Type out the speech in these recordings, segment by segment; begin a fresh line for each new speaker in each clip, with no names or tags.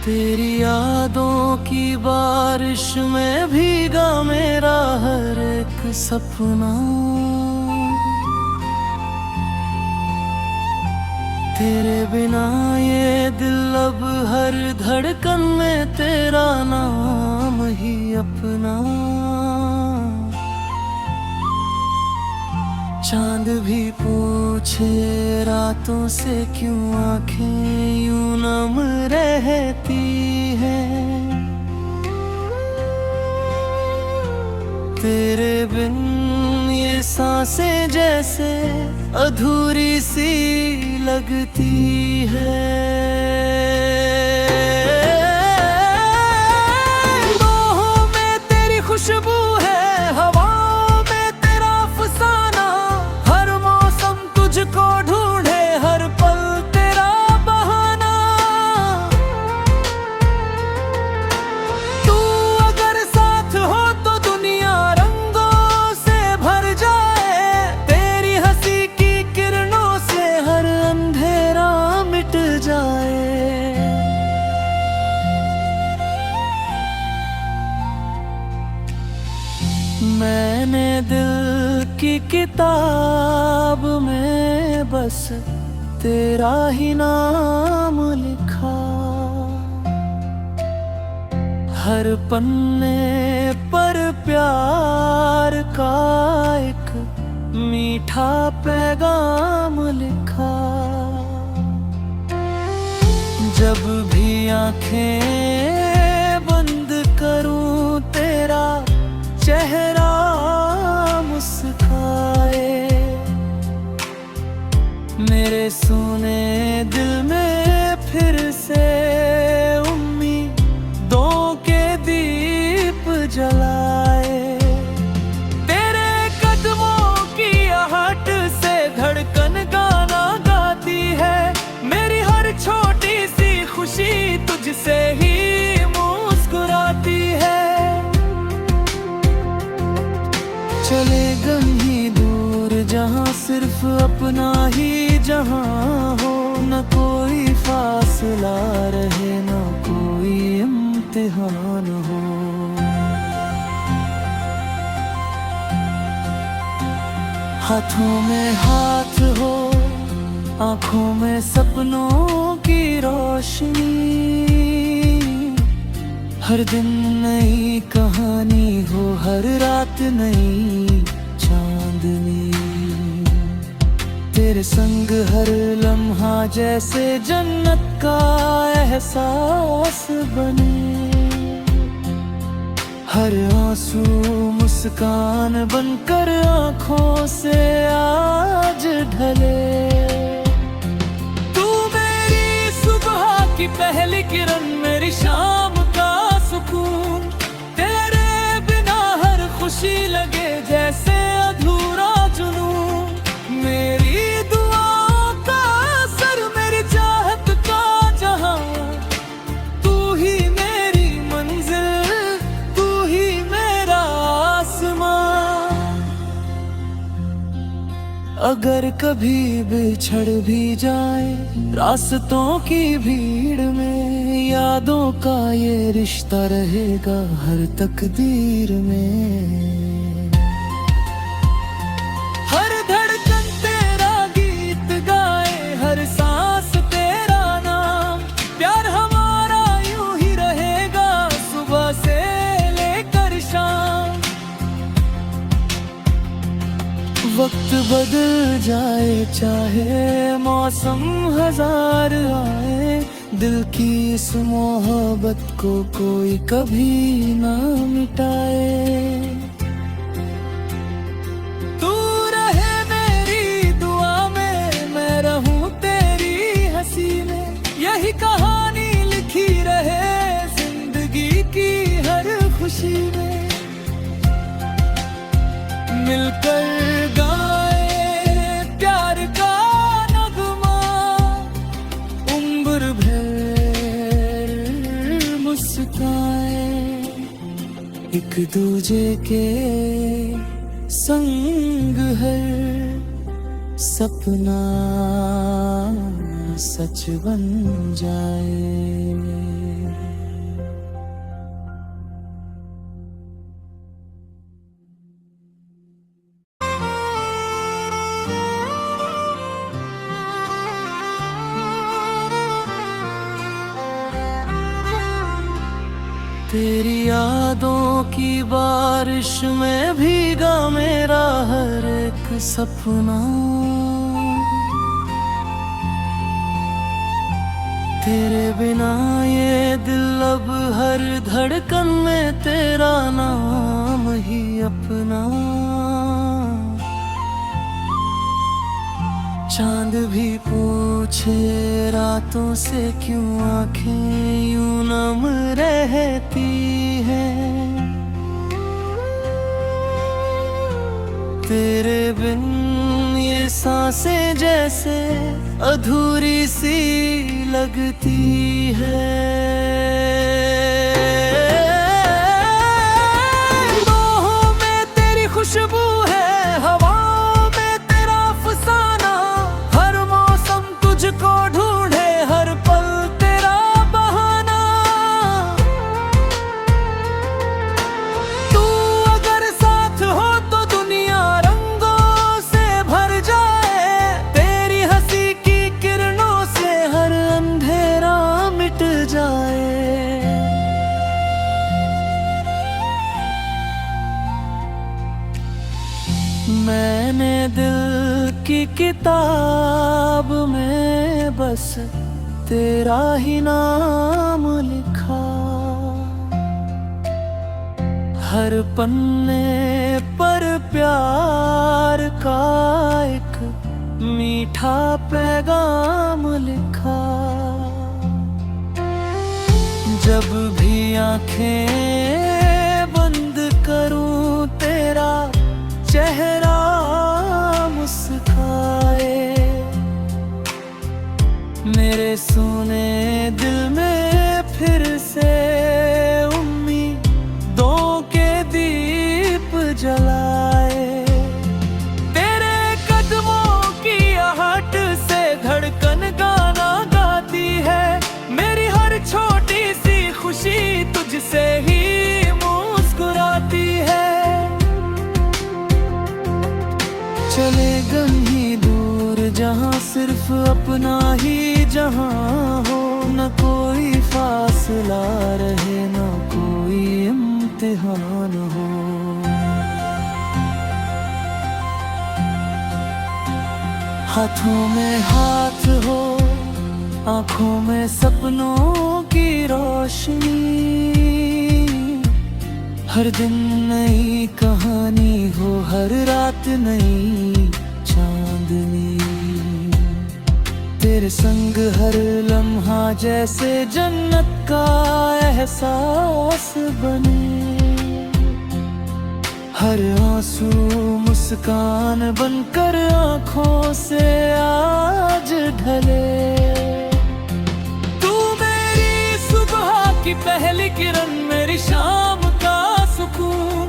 तेरी यादों की बारिश में भीगा मेरा हर एक सपना। तेरे बिना ये दिल अब हर धड़कन में तेरा नाम ही अपना। चांद भी पूछे रातों से क्यों आंखें यूं नम रहती है। तेरे बिन ये सांसें जैसे अधूरी सी लगती है। बाहों में तेरी खुशबू है, हवाओं में तेरा अफसाना। हर मौसम तुझको ढूंढे, हर पल तेरा बहाना। तू अगर साथ हो तो दुनिया रंगों से भर जाए। तेरी हंसी की किरणों से हर अंधेरा मिट जाए। मैंने दिल की किताब में बस तेरा ही नाम लिखा। हर पन्ने पर प्यार का एक मीठा पैगाम लिखा। जब भी आंखें बंद करूं तेरा चेहरा मुस्काए। मेरे सुने दिल में फिर से उम्मीदों के दीप जलाए। तेरे कदमों की आहट से धड़कन गाना गाती है। मेरी हर छोटी सी खुशी तुझसे ही मुस्कुराती है। चले कहीं दूर जहां सिर्फ अपना ही जहां हो। न कोई फासला रहे, न कोई इम्तिहान हो। हाथों में हाथ हो, आंखों में सपनों की रोशनी। हर दिन नई कहानी हो, हर रात नई चांदनी। तेरे संग हर लम्हा जैसे जन्नत का एहसास बने। हर आंसू मुस्कान बनकर आंखों से आज ढले। तू मेरी सुबह की पहली किरण, मेरी शाम का सुकून। तेरे बिना हर खुशी लगे जैसे अधूरा जुनून। मेरी दुआओं का असर, मेरी चाहत का जहां। तू ही मेरी मंजिल, तू ही मेरा आसमां। अगर कभी बिछड़ भी जाए रास्तों की भीड़ में, यादों का ये रिश्ता रहेगा हर तकदीर में। हर धड़कन तेरा गीत गाए, हर सांस तेरा नाम। प्यार हमारा यूं ही रहेगा सुबह से लेकर शाम। वक्त बदल जाए चाहे मौसम हजार आए, दिल की इस मोहब्बत को कोई कभी ना मिटाए। तू रहे मेरी दुआ में, मैं रहूं तेरी हंसी में। यही कहानी लिखी रहे जिंदगी की हर खुशी में। मिलकर गाए प्यार का नगमा, उम्र भर मुस्काए। एक दूजे के संग हर सपना सच बन जाए। तेरी यादों की बारिश में भीगा मेरा हर एक सपना। तेरे बिना ये दिल अब हर धड़कन में तेरा नाम ही अपना। चांद भी पूछे रातों से क्यों आंखें यूं नम रहती हैं। तेरे बिन ये सांसें जैसे अधूरी सी लगती है। बाहों में तेरी खुशबू है, हवाओं में तेरा अफसाना। हर मौसम तुझको ढूंढे, हर पल तेरा बहाना। तू अगर साथ हो तो दुनिया रंगों से भर जाए। तेरी हंसी की किरणों से हर अंधेरा मिट जाए। मैंने दिल की किताब में बस तेरा ही नाम लिखा। हर पन्ने पर प्यार का एक मीठा पैगाम लिखा। जब भी आंखें बंद करूं तेरा चेहरा मुस्काए। मेरे सुने दिल में फिर से उम्मीदों के दीप जलाए। तेरे कदमों की आहट से धड़कन गाना गाती है। मेरी हर छोटी सी खुशी तुझसे ही मुस्कुराती है। चले कहीं दूर जहां सिर्फ अपना ही जहां हो। न कोई फासला रहे, न कोई इम्तिहान हो। हाथों में हाथ हो, आंखों में सपनों की रोशनी। हर दिन नई कहानी हो, हर रात नई चांदनी। तेरे संग हर लम्हा जैसे जन्नत का एहसास बने। हर आंसू मुस्कान बनकर आंखों से आज ढले। तू मेरी सुबह की पहली किरण, मेरी शाम का सुकून।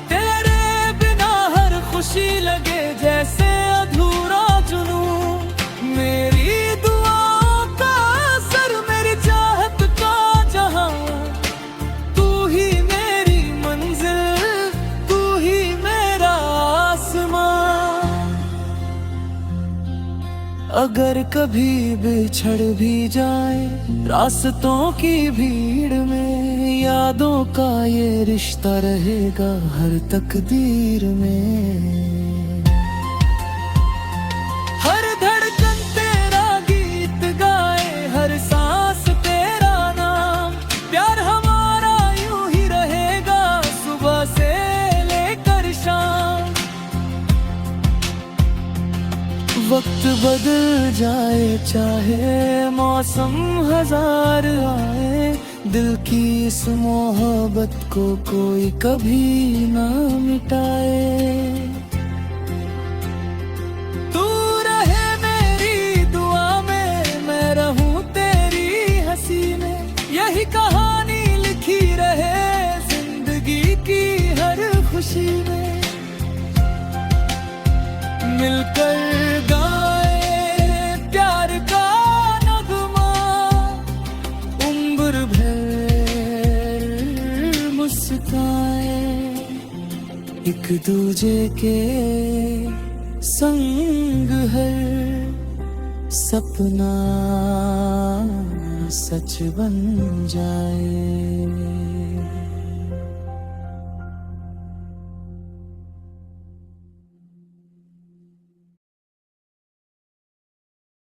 तेरे बिना हर खुशी लगे जैसे अधूरा जुनून। मेरी दुआओं का असर, मेरी चाहत का जहां। तू ही मेरी मंजिल, तू ही मेरा आसमां। अगर कभी बिछड़ भी जाए रास्तों की भीड़ में, यादों का ये रिश्ता रहेगा हर तकदीर में। हर धड़कन तेरा गीत गाए, हर सांस तेरा नाम। प्यार हमारा यूं ही रहेगा सुबह से लेकर शाम। वक्त बदल जाए चाहे मौसम हजार आए, दिल की इस मोहब्बत को कोई कभी ना मिटाए। तू रहे मेरी दुआ में, मैं रहूं तेरी हंसी में। यही कहानी लिखी रहे जिंदगी की हर खुशी में। मिलकर एक दूजे के संग हर सपना सच बन जाए।